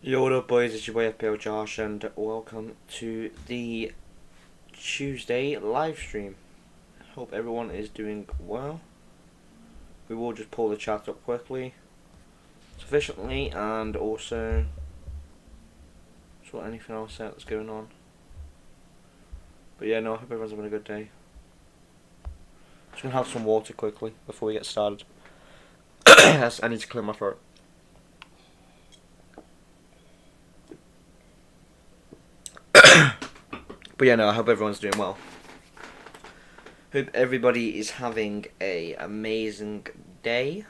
Yo, what up, boys? It's your boy FPL Josh, and welcome to the Tuesday live stream. Hope everyone is doing well. We will just pull the chat up quickly, sufficiently, and also sort anything else out that's going on. But yeah, no, I hope everyone's having a good day. Just gonna have some water quickly before we get started. I need to clear my throat. But yeah, no, I hope everyone's doing well. Hope everybody is having a amazing day.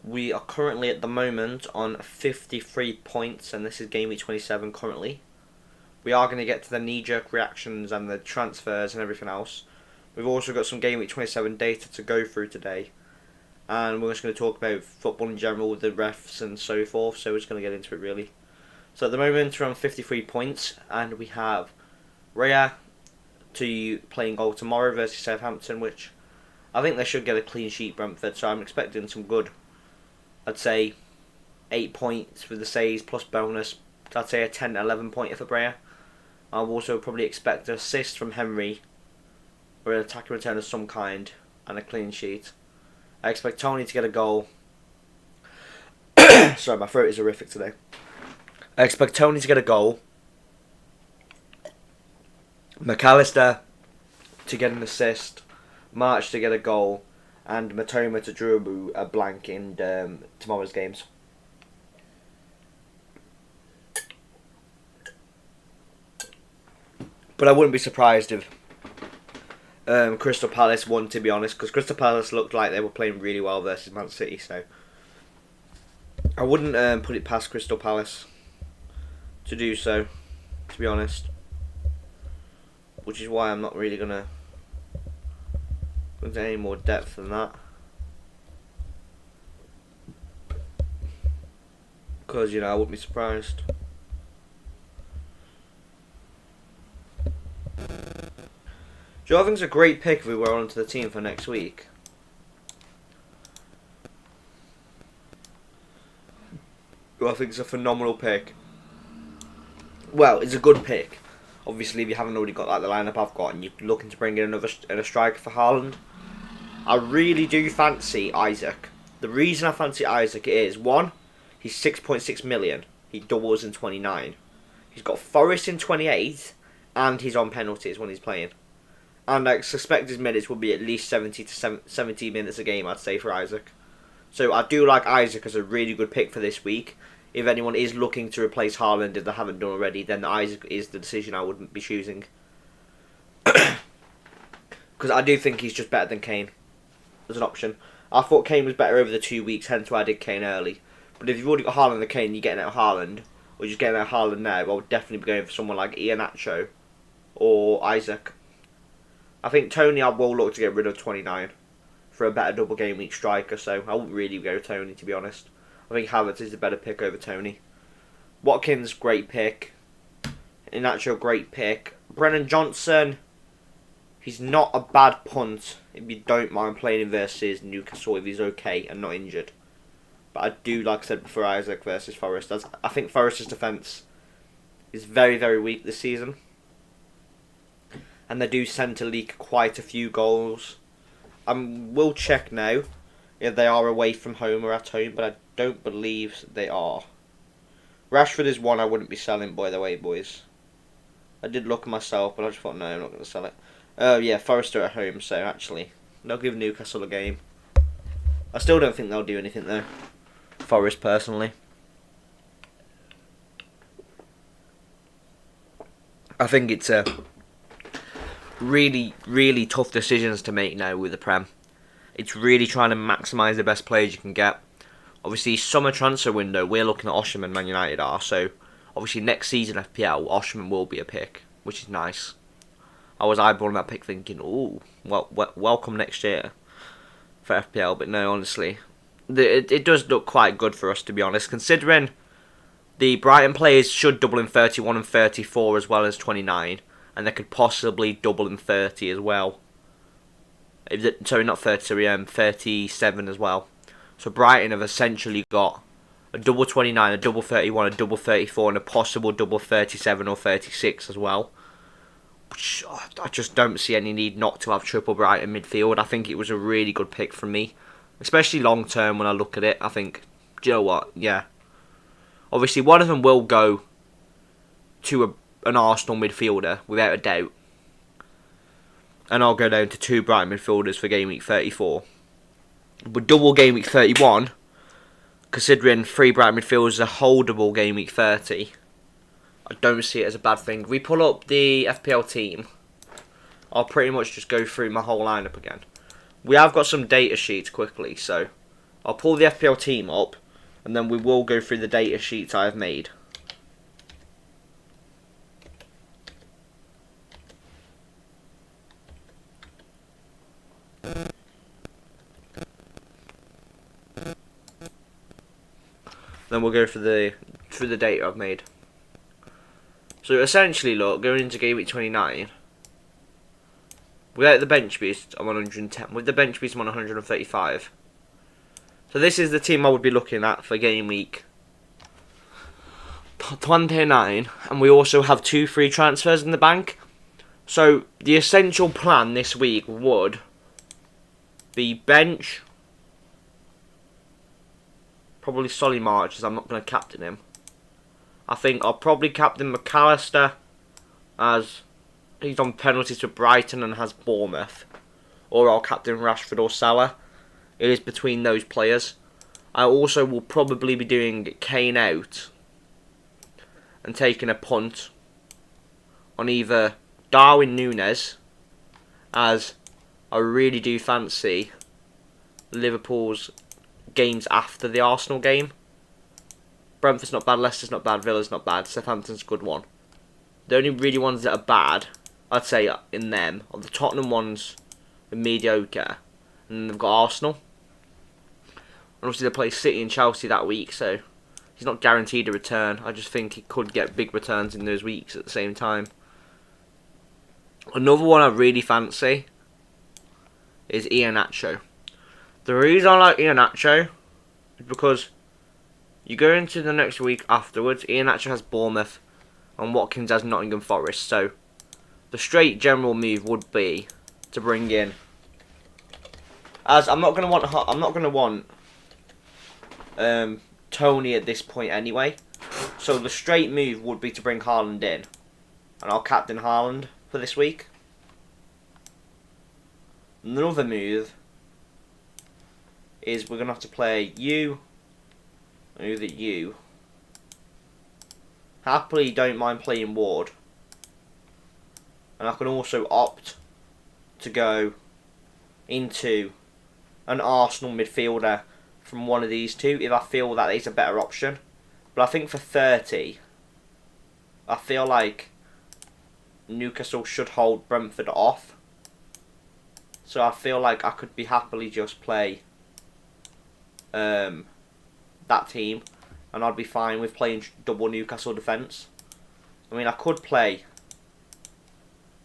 We are currently at the moment on 53 points, and this is Gameweek27 currently. We are going to get to the knee-jerk reactions and the transfers and everything else. We've also got some Gameweek27 data to go through today. And we're just going to talk about football in general, the refs and so forth, so we're just going to get into it really. So at the moment we're on 53 points, and we have Raya to playing goal tomorrow versus Southampton, which I think they should get a clean sheet, Brentford, so I'm expecting some good, I'd say 8 points with the saves plus bonus. I'd say a 10-11 pointer for Raya. I'll also probably expect an assist from Henry, or an attacking return of some kind, and a clean sheet. I expect Tony to get a goal. Sorry, my throat is horrific today. I expect Tony to get a goal, McAllister to get an assist, March to get a goal, and Matoma to draw a blank in tomorrow's games. But I wouldn't be surprised if Crystal Palace won, to be honest, because Crystal Palace looked like they were playing really well versus Man City, so I wouldn't put it past Crystal Palace to do so, to be honest, which is why I'm not really going to go into any more depth than that, because, you know, I wouldn't be surprised. Joe, I think it's a great pick if we were onto the team for next week. I think it's a phenomenal pick. Well, it's a good pick. Obviously, if you haven't already got like the lineup I've got, and you're looking to bring in another striker for Haaland, I really do fancy Isaac. The reason I fancy Isaac is, one, he's 6.6 million. He doubles in 29. He's got Forest in 28, and he's on penalties when he's playing. And I suspect his minutes will be at least 70 to 70 minutes a game, I'd say, for Isaac. So I do like Isaac as a really good pick for this week. If anyone is looking to replace Haaland, if they haven't done already, then Isaac is the decision I wouldn't be choosing. Because I do think he's just better than Kane as an option. I thought Kane was better over the 2 weeks, hence why I did Kane early. But if you've already got Haaland and Kane, you're getting out Haaland, or you're just getting out Haaland now, I would definitely be going for someone like Iheanacho or Isaac. I think Tony I will look to get rid of 29 for a better double game week striker, so I wouldn't really go Tony, to be honest. I think Havertz is a better pick over Tony. Watkins, great pick. Iheanacho, great pick. Brennan Johnson, he's not a bad punt if you don't mind playing him versus Newcastle if he's okay and not injured. But I do, like I said before, Isaac versus Forest. I think Forest's defence is very, very weak this season. And they do tend to leak quite a few goals. We'll check now if they are away from home or at home, but I don't believe they are. Rashford is one I wouldn't be selling, by the way, boys. I did look myself, but I just thought, no, I'm not going to sell it. Yeah, Forest are at home, so actually, they'll give Newcastle a game. I still don't think they'll do anything, though. Forest, personally. I think it's a really, really tough decisions to make now with the Prem. It's really trying to maximise the best players you can get. Obviously, summer transfer window, we're looking at Osimhen and Man United are, so obviously next season FPL, Osimhen will be a pick, which is nice. I was eyeballing that pick thinking, ooh, well, welcome next year for FPL, but no, honestly, it does look quite good for us, to be honest, considering the Brighton players should double in 31 and 34 as well as 29, and they could possibly double in 30 as well. Sorry, not 30, 37 as well. So Brighton have essentially got a double 29, a double 31, a double 34, and a possible double 37 or 36 as well. Which I just don't see any need not to have triple Brighton midfield. I think it was a really good pick from me, especially long term when I look at it. I think, do you know what? Yeah. Obviously, one of them will go to an Arsenal midfielder, without a doubt. And I'll go down to 2 Brighton midfielders for game week 34. But double game week 31, considering 3 Brighton midfielders, a holdable game week 30, I don't see it as a bad thing. If we pull up the FPL team, I'll pretty much just go through my whole lineup again. We have got some data sheets quickly, so I'll pull the FPL team up, and then we will go through the data sheets I have made. Then we'll go through the data I've made. So essentially, look, going into game week 29, without the bench boost, I'm on 110. With the bench boost, I'm on 135. So this is the team I would be looking at for game week 29, and we also have 2 free transfers in the bank. So the essential plan this week would be bench, probably Solly March, as I'm not going to captain him. I think I'll probably captain McAllister, as he's on penalties for Brighton and has Bournemouth. Or I'll captain Rashford or Salah. It is between those players. I also will probably be doing Kane out and taking a punt on either Darwin Núñez, as I really do fancy Liverpool's games after the Arsenal game. Brentford's not bad, Leicester's not bad, Villa's not bad, Southampton's a good one. The only really ones that are bad, I'd say, in them are the Tottenham ones, are mediocre, and then they've got Arsenal. And obviously they play City and Chelsea that week, so he's not guaranteed a return. I just think he could get big returns in those weeks at the same time. Another one I really fancy is Iheanacho. The reason I like Iheanacho is because you go into the next week afterwards, Iheanacho has Bournemouth and Watkins has Nottingham Forest. So the straight general move would be to bring in, as I'm not going to want Tony at this point anyway. So the straight move would be to bring Haaland in, and I'll captain Haaland for this week. Another move is we're going to have to play you. Either you. Happily don't mind playing Ward. And I can also opt to go into an Arsenal midfielder from one of these two if I feel that is a better option. But I think for 30, I feel like Newcastle should hold Brentford off. So I feel like I could be happily just play that team, and I'd be fine with playing double Newcastle defence. I mean, I could play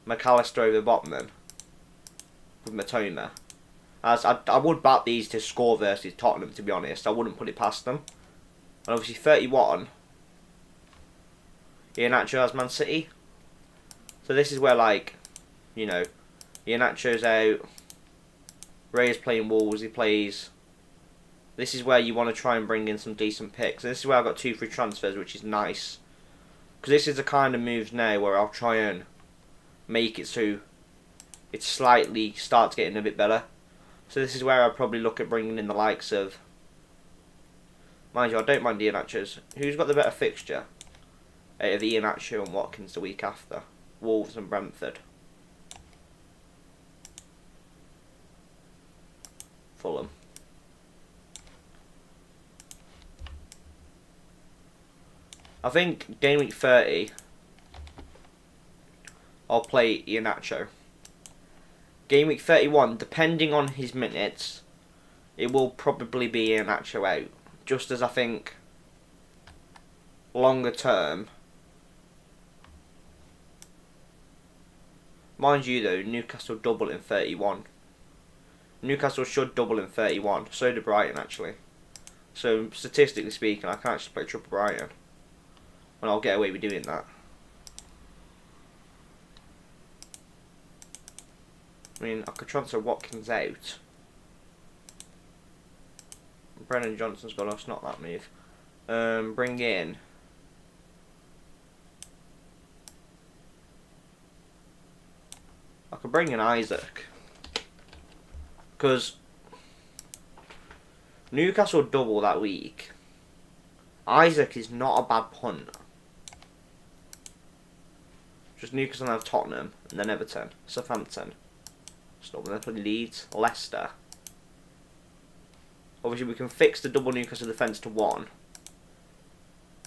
McAllister over Botman with Matoma, as I would back these to score versus Tottenham, to be honest. I wouldn't put it past them. And obviously 31, Iheanacho has Man City. So this is where, like, you know, Iheanacho's out, Ray's playing Wolves, he plays. This is where you want to try and bring in some decent picks. And this is where I've got 2 free transfers, which is nice. Because this is the kind of moves now where I'll try and make it so it slightly starts getting a bit better. So this is where I'll probably look at bringing in the likes of, mind you, I don't mind Iheanacho's. Who's got the better fixture out of Iheanacho and Watkins the week after? Wolves and Brentford. Fulham. I think game week 30, I'll play Iheanacho. Game week 31, depending on his minutes, it will probably be Iheanacho out. Just as I think, longer term, mind you though, Newcastle double in 31. Newcastle should double in 31, so do Brighton actually. So statistically speaking, I can't just play triple Brighton. And I'll get away with doing that. I mean, I could transfer Watkins out. Brennan Johnson's gone off, it's not that move. Bring in. I could bring in Isaac. Because Newcastle double that week. Isaac is not a bad punt. Just Newcastle have Tottenham, and then Everton, Southampton. Stop when they play Leeds, Leicester. Obviously, we can fix the double Newcastle defence to 1.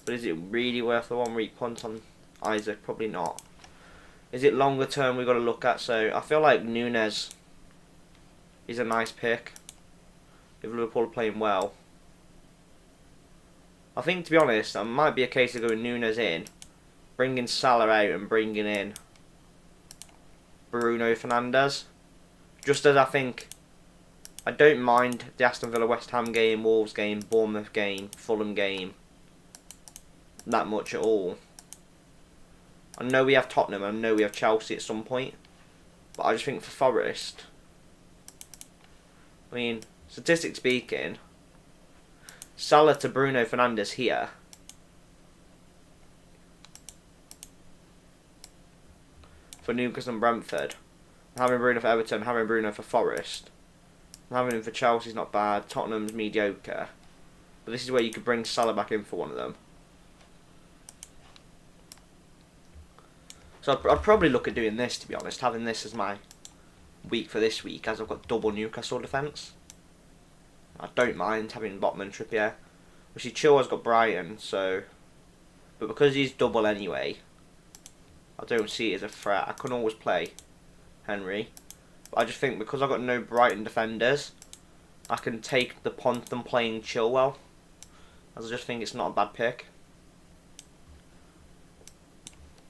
But is it really worth the 1 week punt on Isaac? Probably not. Is it longer term we've got to look at? So I feel like Nunes is a nice pick if Liverpool are playing well. I think, to be honest, it might be a case of going Nunes in, bringing Salah out and bringing in Bruno Fernandes. Just as I think, I don't mind the Aston Villa West Ham game, Wolves game, Bournemouth game, Fulham game that much at all. I know we have Tottenham, I know we have Chelsea at some point, but I just think for Forest, I mean, statistically speaking, Salah to Bruno Fernandes here for Newcastle and Brentford, having Bruno for Everton, having Bruno for Forest, having him for Chelsea's not bad, Tottenham's mediocre, but this is where you could bring Salah back in for one of them. So I'd probably look at doing this, to be honest, having this as my week for this week, as I've got double Newcastle defence. I don't mind having Botman and Trippier. Obviously, Chilwell's got Brighton, so... But because he's double anyway, I don't see it as a threat. I can always play Henry. But I just think because I've got no Brighton defenders, I can take the punt and playing Chilwell. As I just think it's not a bad pick.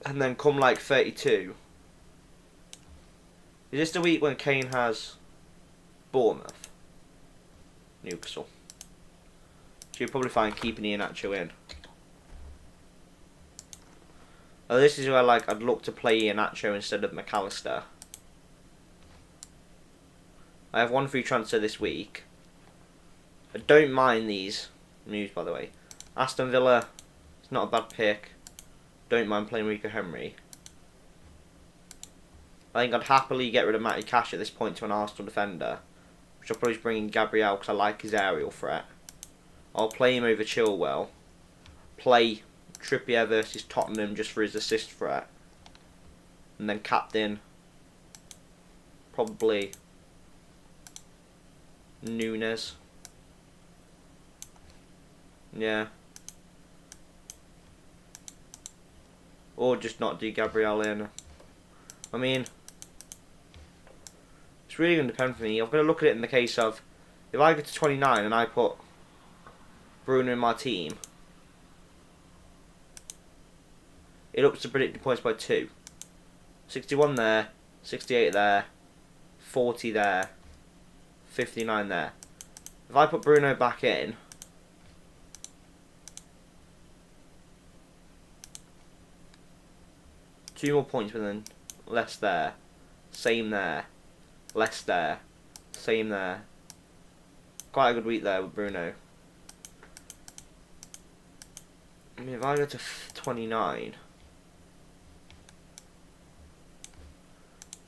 And then come like 32. Is this the week when Kane has Bournemouth? Newcastle. So you'll probably find keeping Iheanacho in. Oh, this is where like I'd look to play Iheanacho instead of McAllister. I have one free transfer this week. I don't mind these moves, by the way. Aston Villa, it's not a bad pick. Don't mind playing Rico Henry. I think I'd happily get rid of Matty Cash at this point to an Arsenal defender. Which I'll probably just bring in Gabriel because I like his aerial threat. I'll play him over Chilwell. Play Trippier versus Tottenham just for his assist threat. And then captain probably Nunes. Yeah. Or just not do Gabriel in. I mean, it's really going to depend for me. I've got to look at it in the case of, if I get to 29 and I put Bruno in my team, it ups the predicted points by 2. 61 there, 68 there, 40 there, 59 there. If I put Bruno back in, two more points, but then less there, same there, less there, same there. Quite a good week there with Bruno. I mean, if I go to 29,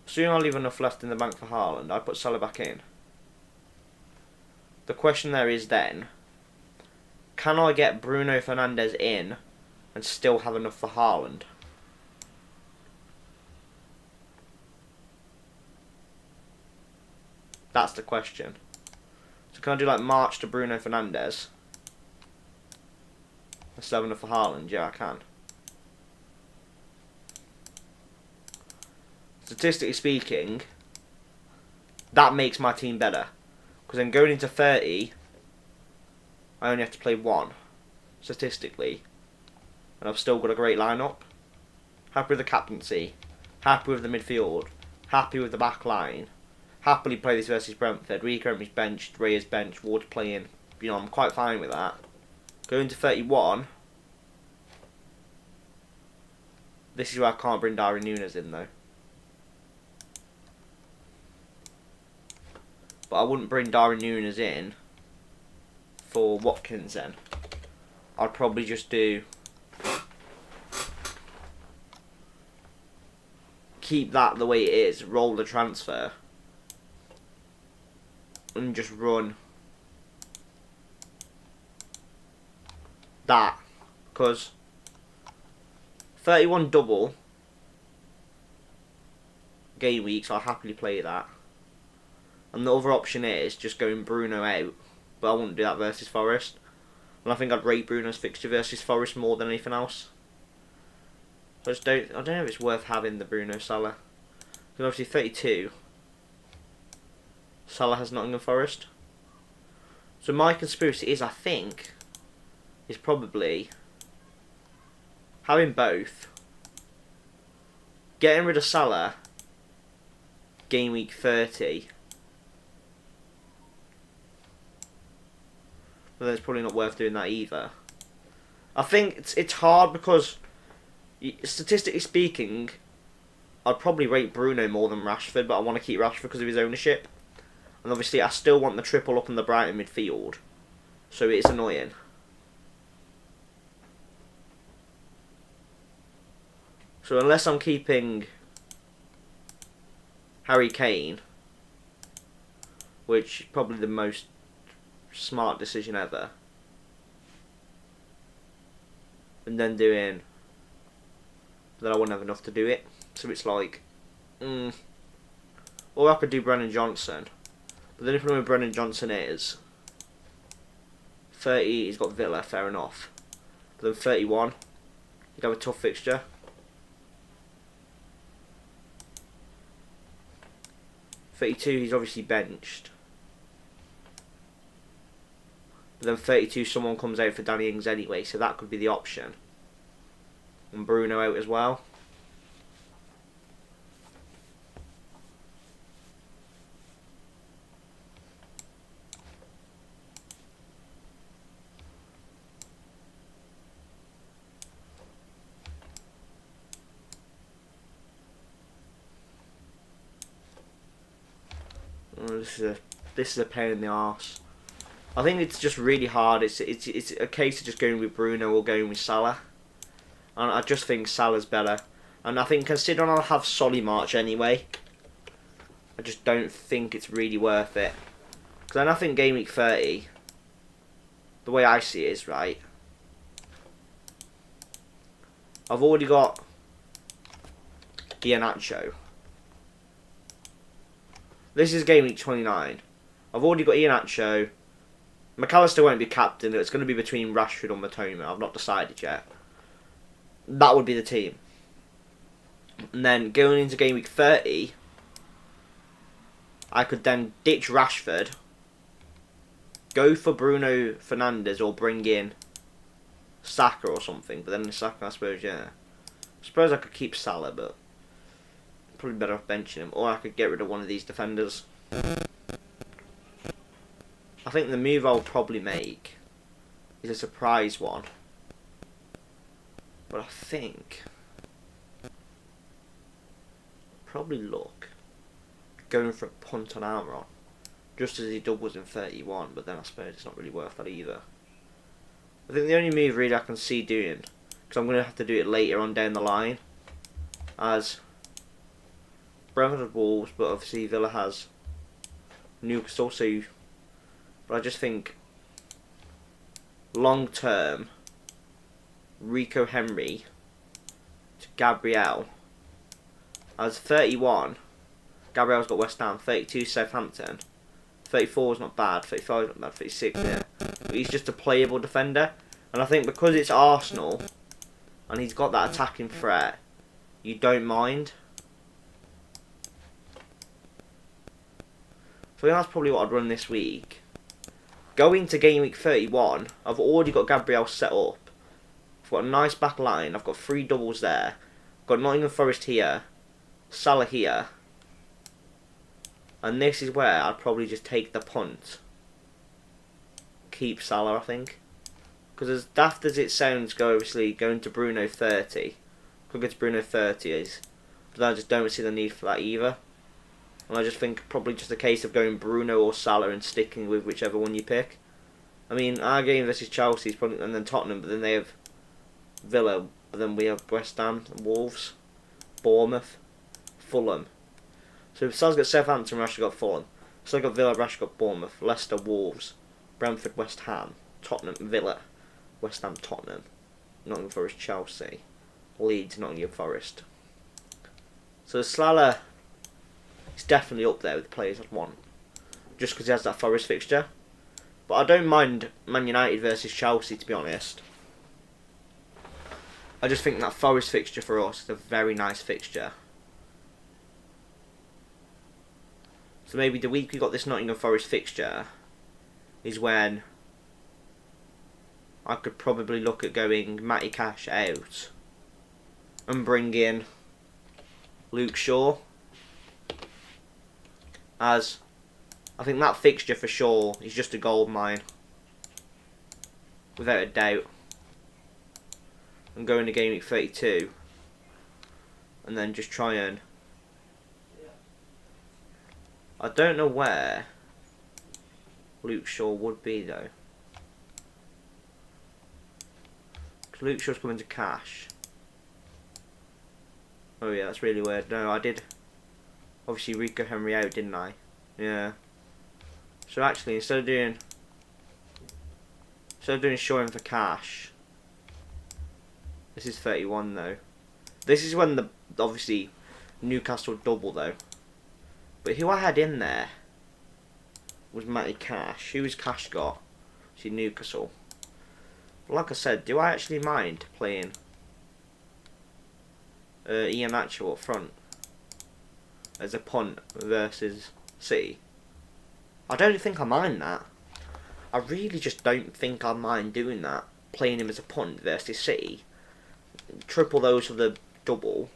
soon I'll leave enough left in the bank for Haaland. I put Salah back in. The question there is then, can I get Bruno Fernandes in and still have enough for Haaland? That's the question. So can I do like March to Bruno Fernandes? And still have enough for Haaland? Yeah, I can. Statistically speaking, that makes my team better. Because then going into 30, I only have to play 1, statistically. And I've still got a great lineup. Happy with the captaincy. Happy with the midfield. Happy with the back line. Happily play this versus Brentford. Rico Henry's benched, Raya's benched, Ward's playing. I'm quite fine with that. Going to 31. This is where I can't bring Darwin Núñez in though. But I wouldn't bring Darwin Núñez in for Watkins then. I'd probably just do... keep that the way it is, roll the transfer. And just run that. Because 31 double game week, so I'll happily play that. And the other option is just going Bruno out, but I wouldn't do that versus Forest. And I think I'd rate Bruno's fixture versus Forest more than anything else. So I don't know if it's worth having the Bruno Salah. Because obviously 32, Salah has Nottingham Forest. So my conspiracy is, I think, is probably having both, getting rid of Salah game week 30, but then it's probably not worth doing that either. I think it's hard because, statistically speaking, I'd probably rate Bruno more than Rashford, but I want to keep Rashford because of his ownership. And obviously I still want the triple up in the Brighton midfield, so it's annoying. So unless I'm keeping Harry Kane, which is probably the most smart decision ever, and then then I wouldn't have enough to do it. So it's like, or I could do Brennan Johnson. But the only problem with Brennan Johnson is 30, he's got Villa, fair enough. But then 31, he'd have a tough fixture. He's obviously benched. But then 32, someone comes out for Danny Ings anyway, so that could be the option. And Bruno out as well. This is a pain in the arse. I think it's just really hard. It's a case of just going with Bruno or going with Salah. And I just think Salah's better. And I think considering I'll have Solly March anyway, I just don't think it's really worth it. Because then I think game week 30, the way I see it is, right, I've already got Iheanacho. This is game week 29. I've already got Iheanacho. McAllister won't be captain. It's going to be between Rashford or Matoma. I've not decided yet. That would be the team. And then going into game week 30, I could then ditch Rashford, go for Bruno Fernandes, or bring in Saka or something. But then Saka, I suppose, yeah. I suppose I could keep Salah, but probably better off benching him. Or I could get rid of one of these defenders. I think the move I'll probably make is a surprise one. But I think probably look going for a punt on Almiron, just as he doubles in 31, but then I suppose it's not really worth that either. I think the only move really I can see doing, because I'm going to have to do it later on down the line, as Brentford Wolves, but obviously Villa has Newcastle, so, but I just think long term Rico Henry to Gabriel as 31. Gabriel's got West Ham, 32 Southampton, 34 is not bad, 35 is not bad, 36 yeah. But he's just a playable defender, and I think because it's Arsenal and he's got that attacking threat, you don't mind. So I think that's probably what I'd run this week. Going to game week 31, I've already got Gabriel set up. I've got a nice back line. I've got 3 doubles there. I've got Nottingham Forest here, Salah here, and this is where I'd probably just take the punt. keep Salah, I think. Because as daft as it sounds, obviously going to Bruno 30. Could go to Bruno 30 is. But I just don't see the need for that either. And I just think probably just a case of going Bruno or Salah and sticking with whichever one you pick. I mean, our game versus Chelsea is probably, and then Tottenham, but then they have Villa, but then we have West Ham, Wolves, Bournemouth, Fulham. So if Sal's got Southampton, Rashford got Fulham. So got Villa, Rashford got Bournemouth, Leicester, Wolves, Brentford, West Ham, Tottenham, Villa, West Ham, Tottenham, Nottingham Forest, Chelsea, Leeds, Nottingham Forest. So Salah is definitely up there with the players I'd want, just because he has that Forest fixture. But I don't mind Man United versus Chelsea, to be honest. I just think that Forest fixture for us is a very nice fixture. So maybe the week we got this Nottingham Forest fixture is when I could probably look at going Matty Cash out and bring in Luke Shaw, as I think that fixture for sure is just a gold mine, without a doubt. And go into Gameweek 32 and then just try and... I don't know where Luke Shaw would be though. Because Luke Shaw's coming to Cash. Oh yeah, that's really weird. No, I did obviously Rico Henry out, didn't I? Yeah. So actually, instead of doing Shaw in for Cash, this is 31 though. This is when the obviously Newcastle double though. But who I had in there was Matty Cash. Who was Cash got? See, Newcastle. But like I said, do I actually mind playing Ian Atchell up front as a punt versus City? I don't think I mind that. I really just don't think I mind doing that. Playing him as a punt versus City. Triple those for the double.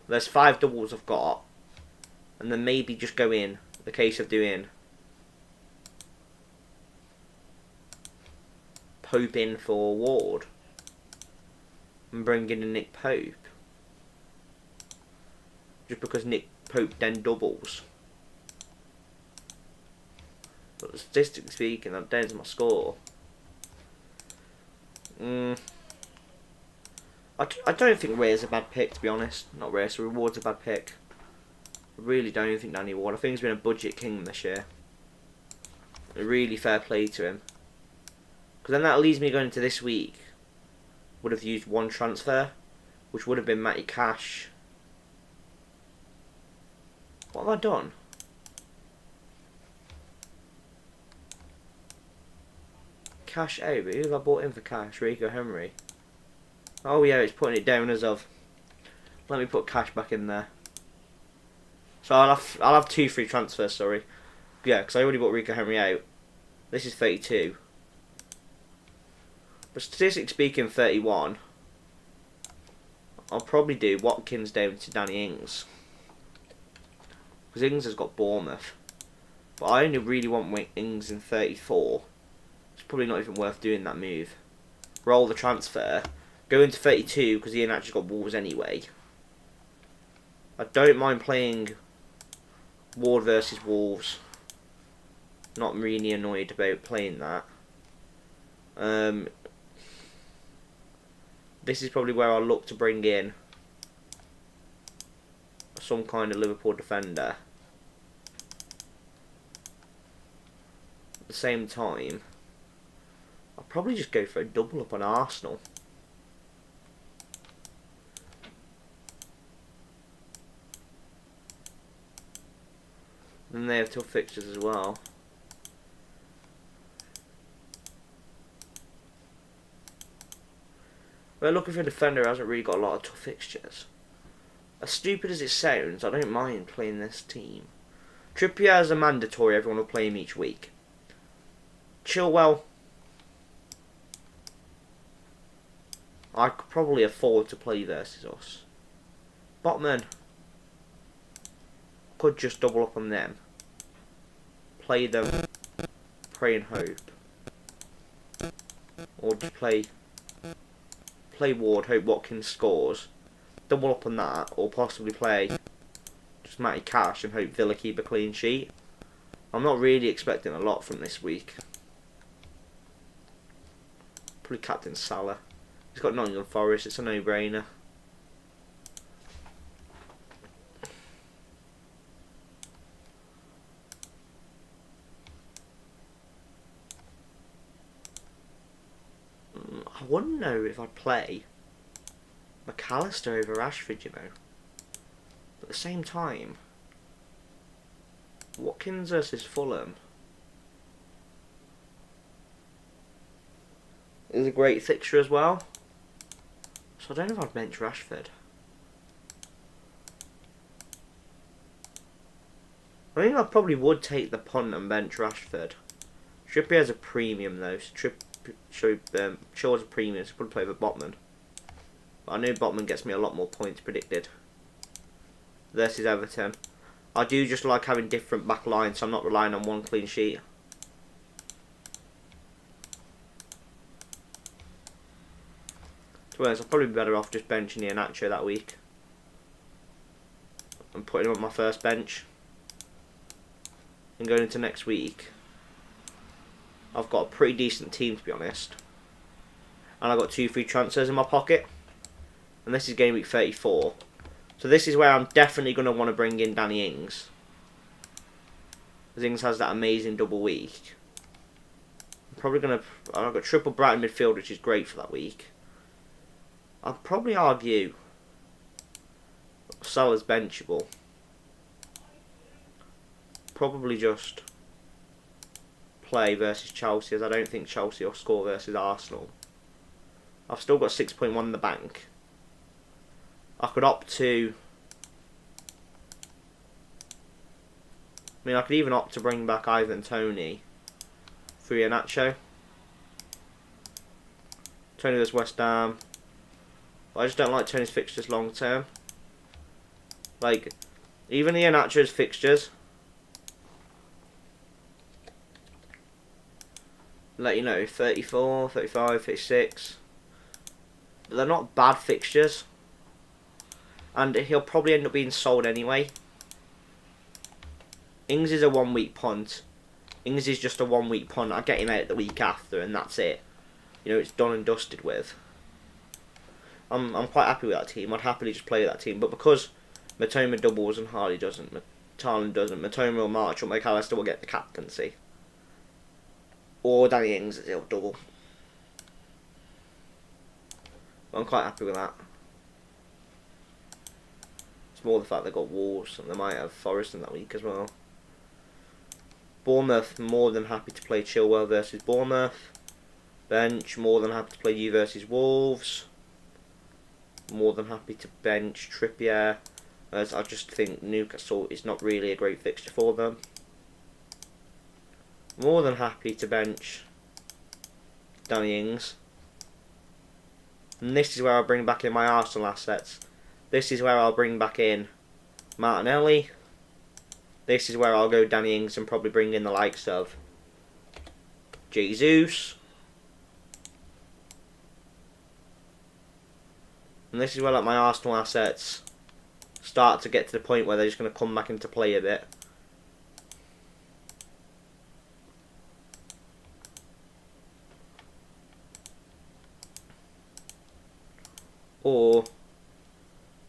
There's 5 doubles I've got. And then maybe just go in the case of doing Pope in for Ward and bring in a Nick Pope, just because Nick Pope then doubles. But statistically speaking, that downs my score. I don't think Ray's a bad pick, to be honest. Not Ray, so Reward's a bad pick. I really don't think Danny Ward. I think he's been a budget king this year. A really fair play to him. Because then that leaves me going into this week. Would have used one transfer, which would have been Matty Cash. What have I done? Cash out, but who have I bought in for Cash? Rico Henry. Oh yeah, it's putting it down as of. Let me put Cash back in there. So I'll have 2 free transfers, sorry. Yeah, because I already bought Rico Henry out. This is 32. But statistically speaking, 31. I'll probably do Watkins down to Danny Ings. Because Ings has got Bournemouth. But I only really want Ings in 34. It's probably not even worth doing that move. Roll the transfer. Go into 32 because Ian actually got Wolves anyway. I don't mind playing Ward versus Wolves. Not really annoyed about playing that. This is probably where I'll look to bring in some kind of Liverpool defender. At the same time, I'll probably just go for a double up on Arsenal. And they have tough fixtures as well. We're looking for a defender who hasn't really got a lot of tough fixtures. As stupid as it sounds, I don't mind playing this team. Trippier is a mandatory, everyone will play him each week. Chilwell, I could probably afford to play versus us. Botman, could just double up on them. Play them, pray and hope. Or just play Ward, hope Watkins scores. Double up on that, or possibly play just Matty Cash and hope Villa keep a clean sheet. I'm not really expecting a lot from this week. Probably captain Salah. He's got Nottingham Forest, it's a no-brainer. I wouldn't know if I'd play McAllister over Rashford, you know. But at the same time, Watkins versus Fulham is a great fixture as well. So I don't know if I'd bench Rashford. I think I probably would take the punt and bench Rashford. Trippier has a premium though, so Shaw's a premium, so probably play with Botman. But I know Botman gets me a lot more points predicted. Versus Everton. I do just like having different back lines, so I'm not relying on one clean sheet. To be honest, I'd probably be better off just benching Iheanacho that week. And putting him on my first bench. And going into next week, I've got a pretty decent team, to be honest. And I've got 2 free transfers in my pocket. And this is game week 34. So this is where I'm definitely going to want to bring in Danny Ings. Because Ings has that amazing double week. I'm probably going to... I've got triple Brighton midfield, which is great for that week. I'd probably argue Salah's benchable. Probably just play versus Chelsea, as I don't think Chelsea will score versus Arsenal. I've still got 6.1 in the bank. I could opt to... I could even opt to bring back Ivan Toney for Iheanacho. Toney versus West Ham. But I just don't like Tony's fixtures long term. Like, even Iheanacho's fixtures, let you know, 34, 35, 36. But they're not bad fixtures. And he'll probably end up being sold anyway. Ings is a 1 week punt. Ings is just a 1 week punt. I get him out the week after and that's it. You know, it's done and dusted with. I'm quite happy with that team. I'd happily just play that team. But because Matoma doubles and Harley doesn't, Tarlan doesn't, Matoma will march or McAllister will get the captaincy. Or Danny Ings, he'll double. But I'm quite happy with that. It's more the fact they've got Wolves and they might have Forest in that week as well. Bournemouth, more than happy to play Chilwell versus Bournemouth. Bench, more than happy to play you versus Wolves. More than happy to bench Trippier, as I just think Newcastle is not really a great fixture for them. More than happy to bench Danny Ings. And this is where I'll bring back in my Arsenal assets. This is where I'll bring back in Martinelli. This is where I'll go Danny Ings and probably bring in the likes of Jesus. And this is where like my Arsenal assets start to get to the point where they're just going to come back into play a bit. Or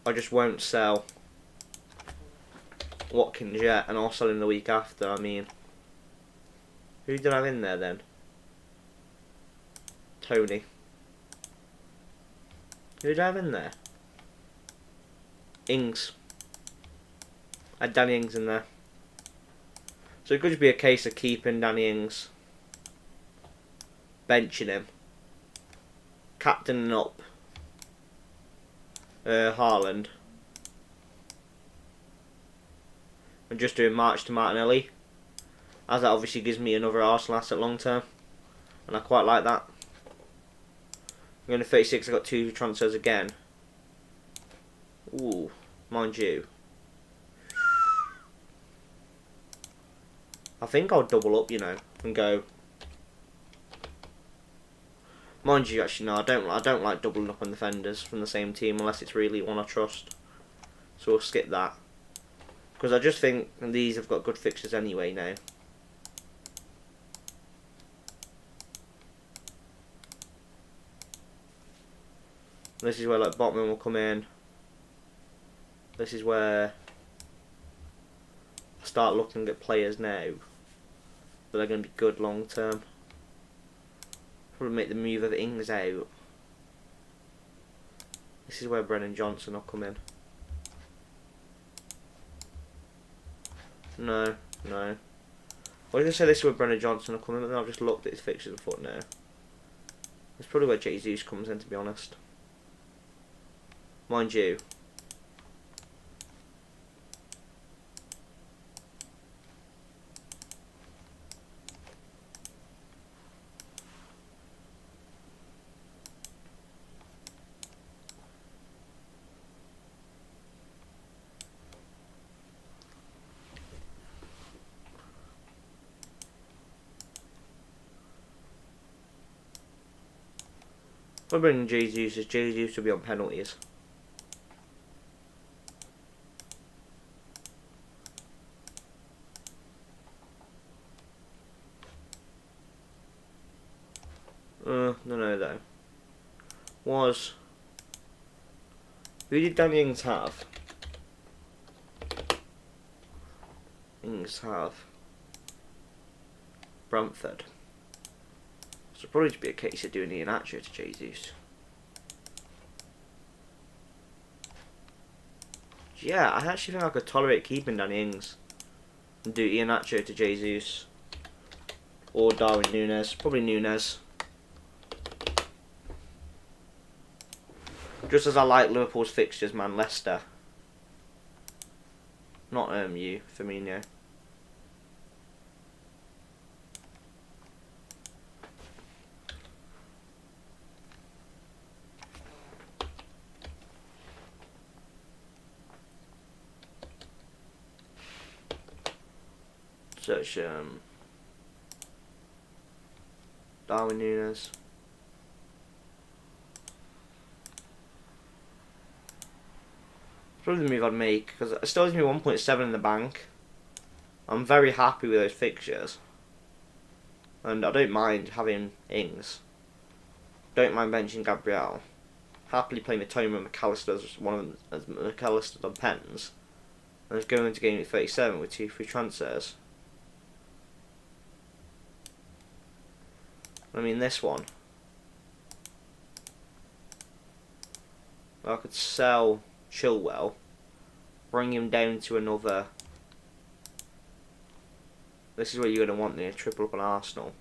I just won't sell Watkins yet, and I'll sell him the week after. I mean, who did I have in there then? Tony. Who did I have in there? Ings. I had Danny Ings in there. So it could just be a case of keeping Danny Ings, benching him, captaining up Haaland, and just doing March to Martinelli, as that obviously gives me another Arsenal asset long term, and I quite like that. I'm going to 36, I got 2 transfers again. Ooh, mind you. I think I'll double up, you know, and go. Mind you, actually, no, I don't like doubling up on defenders from the same team unless it's really one I trust. So we'll skip that. Because I just think these have got good fixtures anyway now. This is where like Botman will come in. This is where I start looking at players now that are going to be good long term. Probably make the move of Ings out. This is where Brennan Johnson will come in. No. I was going to say this is where Brennan Johnson will come in, but then I've just looked at his fixtures and thought no. It's probably where Jesus comes in, to be honest. Mind you. We're bringing Jesus as Jesus will be on penalties. No though. Who did Danny Ings have? Ings have Brantford. So it'll probably just be a case of doing Iheanacho to Jesus. Yeah, I actually think I could tolerate keeping Danny Ings and do Iheanacho to Jesus. Or Darwin Núñez. Probably Núñez. Just as I like Liverpool's fixtures, man. Leicester. Not you, Firmino. Search Darwin Núñez. Probably the move I'd make, because it still gives me 1.7 in the bank. I'm very happy with those fixtures. And I don't mind having Ings. Don't mind benching Gabriel. Happily playing Matoma and McAllister as one of them, as McAllister on pens. And just going into Gameweek 37 with 2 free transfers. I mean, this one. I could sell Chilwell, bring him down to another. This is what you're going to want there, triple up on Arsenal.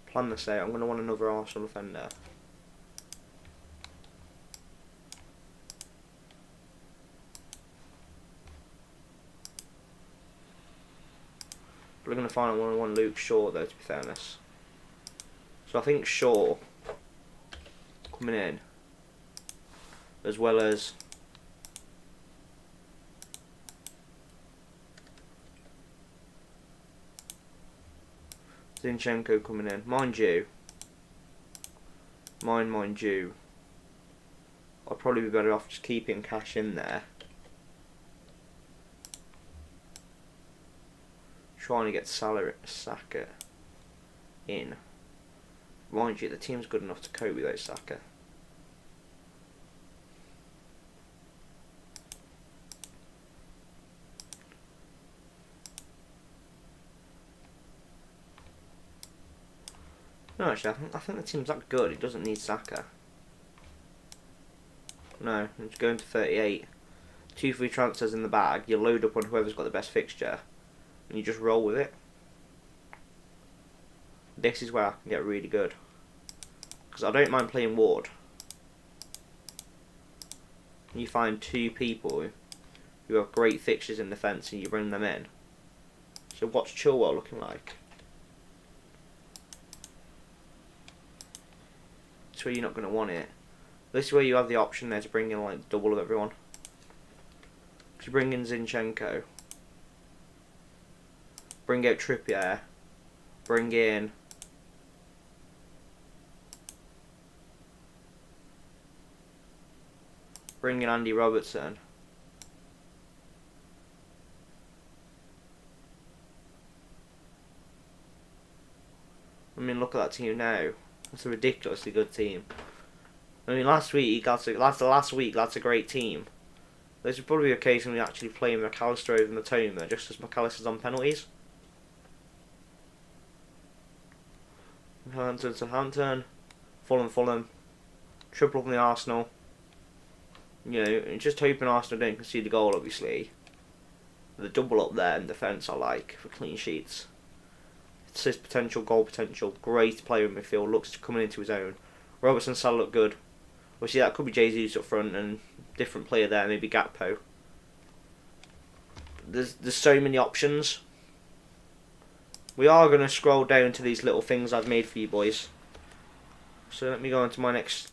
Plan this out, I'm going to want another Arsenal defender. We're going to find one Luke Shaw though, to be fairness. So I think Shaw coming in, as well as Zinchenko coming in. Mind you, I'd probably be better off just keeping cash in there. Trying to get Saka in. Mind you, the team's good enough to cope without Saka. No, actually, I think the team's that good. It doesn't need Saka. No, it's going to 38. 2 free transfers in the bag. You load up on whoever's got the best fixture, and you just roll with it. This is where I can get really good, because I don't mind playing Ward. You find 2 people who have great fixtures in defence and you bring them in. So what's Chilwell looking like? This is where you're not going to want it. This is where you have the option there to bring in like double of everyone. You bring in Zinchenko. Bring out Trippier. Bring in... Bring in Andy Robertson. I mean, look at that team now. That's a ridiculously good team. I mean, last week, that's a great team. This would probably be a case when we actually play McAllister over Matoma, just as McAllister's on penalties. Southampton, Fulham, triple up on the Arsenal. You know, just hoping Arsenal don't concede the goal, obviously. The double up there in defence I like for clean sheets. It's his potential, goal potential. Great player in midfield, looks coming into his own. Robertson Salah look good. Obviously that could be Jesus up front and different player there, maybe Gakpo. There's so many options. We are going to scroll down to these little things I've made for you boys. So let me go on to my next